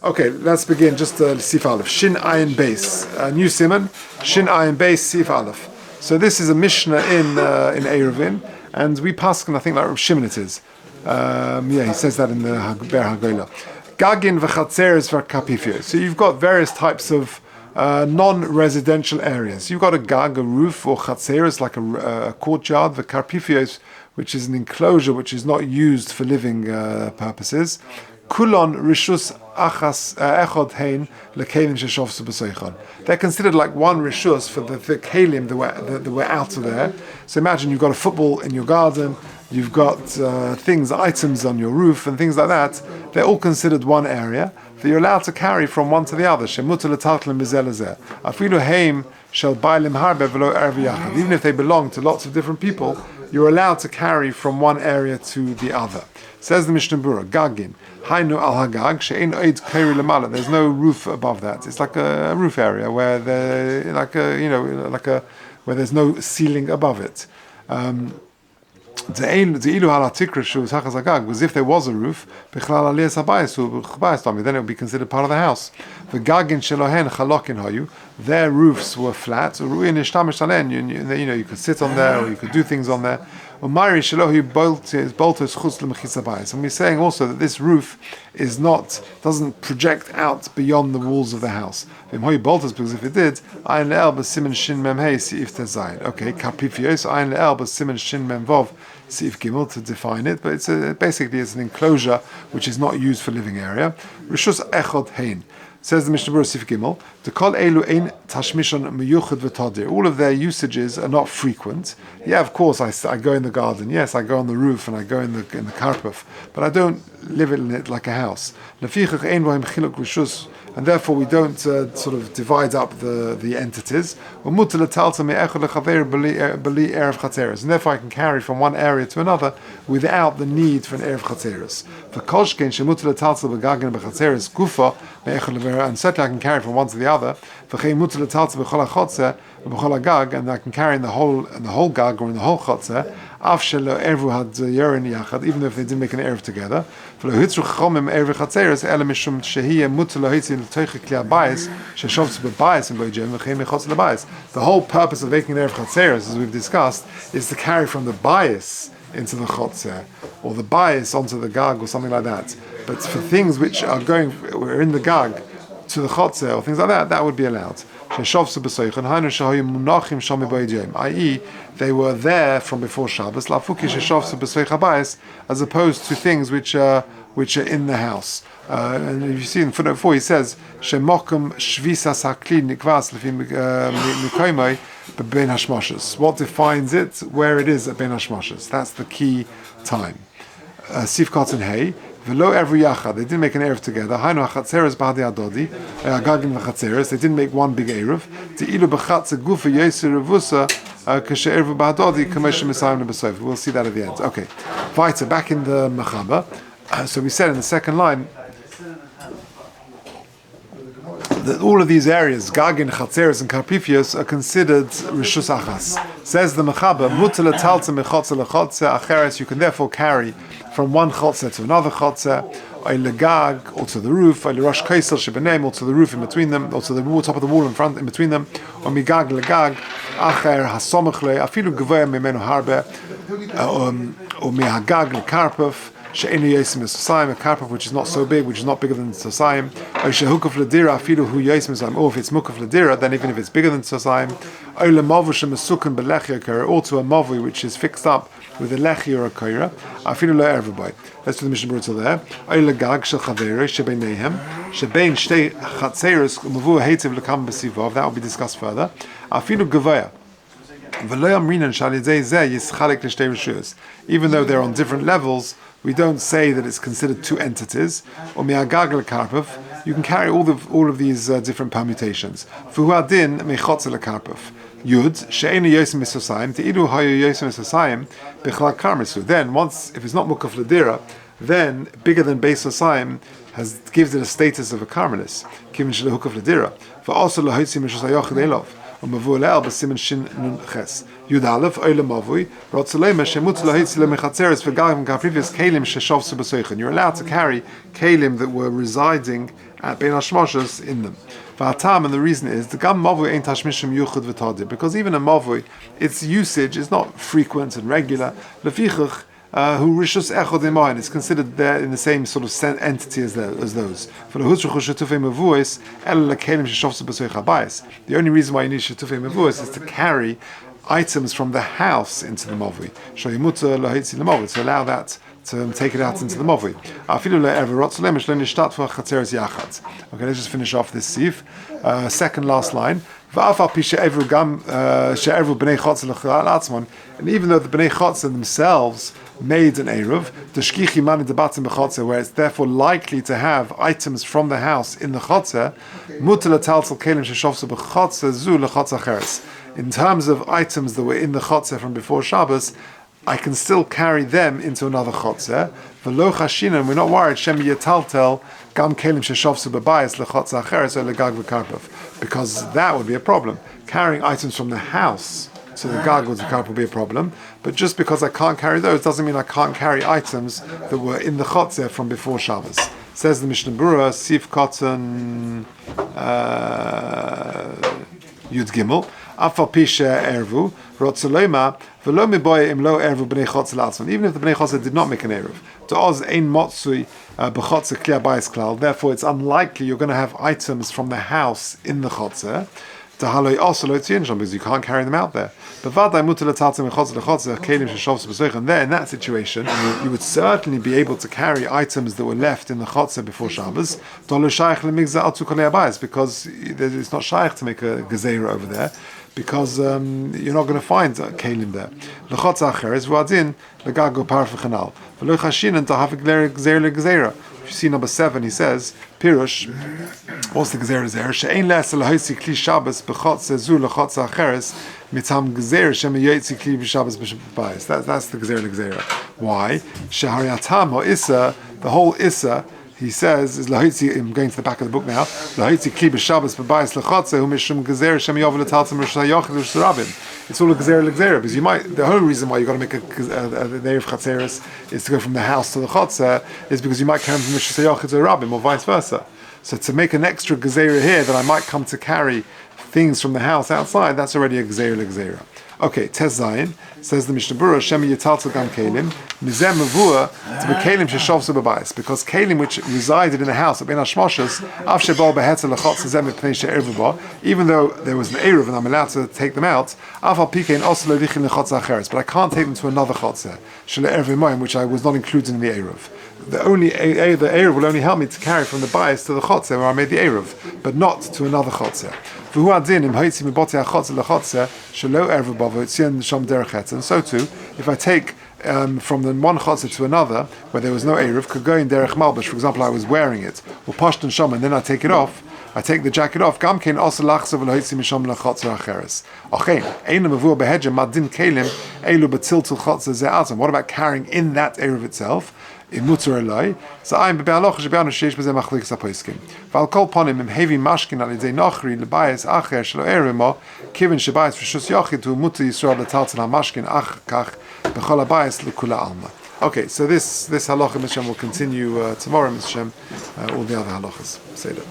Okay, let's begin. Just Sif Aleph. Shin Ayin Beis. New Simon. Shin Ayin Beis Sif Aleph. So this is a Mishnah in Eruvin, and we pass, I think, like Rav Shimon it is. He says that in the Ber Hagola. Gagin v'chatzeres v'kapifios. So you've got various types of non-residential areas. You've got a gag, a roof, or chatzeres, like a courtyard, v'karpifios, which is an enclosure which is not used for living purposes. Kulon rishus achas echod hein lekelim sheshovsu b'soichon. They're considered like one rishus for the kelim that were out of there. So imagine you've got a football in your garden, you've got items on your roof and things like that. They're all considered one area that you're allowed to carry from one to the other. Shemutar l'tartlim b'zeh lezeh. Afilu heim shel bailim harbe v'lo erev yachad. Even if they belong to lots of different people, you're allowed to carry from one area to the other. Says the Mishnah Berurah, Gagin, Hainu al Hagag, she'ein oid kairi lemala. There's no roof above that. It's like a roof area where where there's no ceiling above it. Then if there was a roof, then it would be considered part of the house. Their roofs were flat. You could sit on there, or you could do things on there. And we're saying also that this roof doesn't project out beyond the walls of the house. Because if it did, okay, kapifios, ayin le'el, but siman shin mem vov, Sif Gimel to define it, but it's basically it's an enclosure which is not used for living area. Rishus echod hein. Says the Mishnah Berurah Sif Gimel, to call elu ein tashmishon miyuchad v'tadir. All of their usages are not frequent. Yeah, of course, I go in the garden. Yes, I go on the roof and I go in the karpuf, but I don't live in it like a house. Lefichach ein bohem chiluk rishus. And therefore we don't sort of divide up the entities. And therefore I can carry from one area to another without the need for an erev chatzeres. And certainly I can carry from one to the other. And I can carry in the whole gag or in the whole chatzer, even if they didn't make an erev together. The whole purpose of making an erev chatzeres, as we've discussed, is to carry from the bias into the chotzer, or the bias onto the gag, or something like that. But for things which are we're in the gag to the chotzer, or things like that, that would be allowed. I.e., they were there from before Shabbos, as opposed to things which are in the house. And if you see in footnote 4, he says, what defines it? Where it is at Ben Hashmoshes. That's the key time. Sif Cotton Hay. V'lo every yachad. They didn't make an erev together. Hainu hachatzeres b'hadi adodi. Agagin v'chatzeres. They didn't make one big erev. Te'ilu b'chatze gufa yosir revusa kashe erev b'hadodi kamesh misayim lebesof. We'll see that at the end. Okay. Weiter, back in the Mechaba. So we said in the second line that all of these areas, Gagin, Chatzeres, and Karpifios, are considered Rishus Achas. Says the Mechaba, Mutar l'talta mechotzer l'chotzer acheres. You can therefore carry from one chotzer to another chotzer, or legag, or to the roof, or l'rosh kaisel shebeneim, or to the roof in between them, or to the top of the wall in between them, or migag legag, acher hasomach le, afilu gvoya mimenu harbe, or mihagag lekarpov, she'enu yosim esosayim, a karpov which is not so big, which is not bigger than esosayim, or shehukov ledira, afilu hu yosim esosayim, or if it's mukov ledira, then even if it's bigger than esosayim, or lemavu shemesukan belechia kera, or to a mavu which is fixed up with a lechi or a koira, afilu lo everybody. Let's do the Mishnah Berurah till there. Oy legag shel chavere shebeinehem shebein shtei chatzeres mavu heitiv lekam b'sivov. That will be discussed further. Afilu gavoya. Even though they're on different levels, we don't say that it's considered two entities. Or you can carry all of these different permutations. Yud she'enu yosim esosayim te'ilu hayu yosim esosayim b'chlal karmesu. Then once, if it's not mukaf ledira, then bigger than beis osayim gives it a status of a karmelis. Kivin shelo hukaf ledira. For also lahotzim mishasayoch leilov. Umavu le'al b'simen shin nun ches. Yud Aleph oile mavui rotzolema shemut lahitz lemechatzeres v'galim kaprivus kelim sheshovsu b'soichen. You're allowed to carry kelim that were residing at bein hashmashos in them. V'atam, and the reason is the gam mavui ain't hashmishim yuchud v'tadir, because even a mavui, its usage is not frequent and regular. Lefichach, who rishus echod imayin, it's considered there in the same sort of entity as those. For the hutzruchu shetufei mevuos el lekelim sheshofsu b'soich habayis. The only reason why you need shetufei mevuos is to carry items from the house into the mavui. Shoyimuta lahitzi lemavui, to allow that to take it out into the mavui. Okay, let's just finish off this sif. Second last line. And even though the bnei Chatzer themselves made an eruv, the shkichi mani debatim b'Chatzer, where it's therefore likely to have items from the house in the Chatzer, mutal ataltal kelim sheshofsu b'Chatzer zu leChatzer acheres. In terms of items that were in the Chatzer from before Shabbos, I can still carry them into another Chatzer. V'lo chashinan, we're not worried. Shem yetaltel gam kelim sheshofsu b'bayis leChatzer acheres or legag v'karpov, because that would be a problem. Carrying items from the house to the gag v'karpov will be a problem. But just because I can't carry those doesn't mean I can't carry items that were in the Chatzer from before Shabbos. Says the Mishnah Berurah, Sif Cotton Yud Gimel. Afal pisha ervu rotzolema v'lo miboy im lo ervu b'nei Chatzer la'atzman. Even if the b'nei Chatzer did not make an eruv, to oz ein motzui b'Chatzer kli habayis klal. Therefore, it's unlikely you're going to have items from the house in the Chatzer. Because you can't carry them out there. And there, in that situation, you would certainly be able to carry items that were left in the Chatzer before Shabbos, because it's not shaykh to make a gezerah over there, because you're not going to find kelim there. You see number 7, he says, Pirush, what's the Gezer Zer? She'ein le'asel ha'yotzi kli Shabbos b'Chatzer zu leChatzer acheres mitam Gezer shem ha'yotzi kli b'Shabbos b'Bayis. That's the Gezer. Why? Shehariatam ha'issa, the whole issa, he says, is lahitzi. I'm going to the back of the book now. Lahitzi kli b'Shabbos b'Bayis leChatzer hu mishum Gezer shem yovel letaltem r'shah yochid r'sharabim. It's all a Gezer, because you might. The whole reason why you got to make a Erev Chatzeres is to go from the house to the Chatzer is because you might come from Rishus HaYochid to Rabbim or vice versa. So to make an extra Gezerah here that I might come to carry things from the house outside, that's already a Gezerah. Okay, Tez Zayin, says the Mishnah Berurah, Shem Yitaltel Gam Kelim, Mizem Mavua, to be Kelim Sheshovsu B'Bayis, because Kelim which resided in the house of Ben Hashmashos, Av Shebal Behetzel Lechotz Zem Mipnei She'eruv Bo, even though there was an Eruv and I'm allowed to take them out, Av Al Pikein Oslo Lichin Lechotz Acheres, but I can't take them to another Chotzer, Shele Eruv Moim, which I was not included in the Eruv. The Eruv will only help me to carry from the Bayis to the Chatzer where I made the Eruv, but not to another Chatzer. And so too, if I take from the one Chatzer to another where there was no Eruv, could go in Derech Malbush, for example, I was wearing it, or Pashtan Shom, and then I take it off, I take the jacket off. Okay, what about carrying in that Eruv itself? So I'm be'aloch shebe'anu sheish b'zeh machlokes haposkim. V'al kol ponim im hevi mashkin al yedei nochri lebayis acher shelo eremo kivin shebayis v'shus yochid hu mutu yisrael letaltel hamashkin ach kach b'chol habayis lekula alma. Okay, so this halacha Mishem will continue tomorrow. Mishem, all the other halachas. Say that.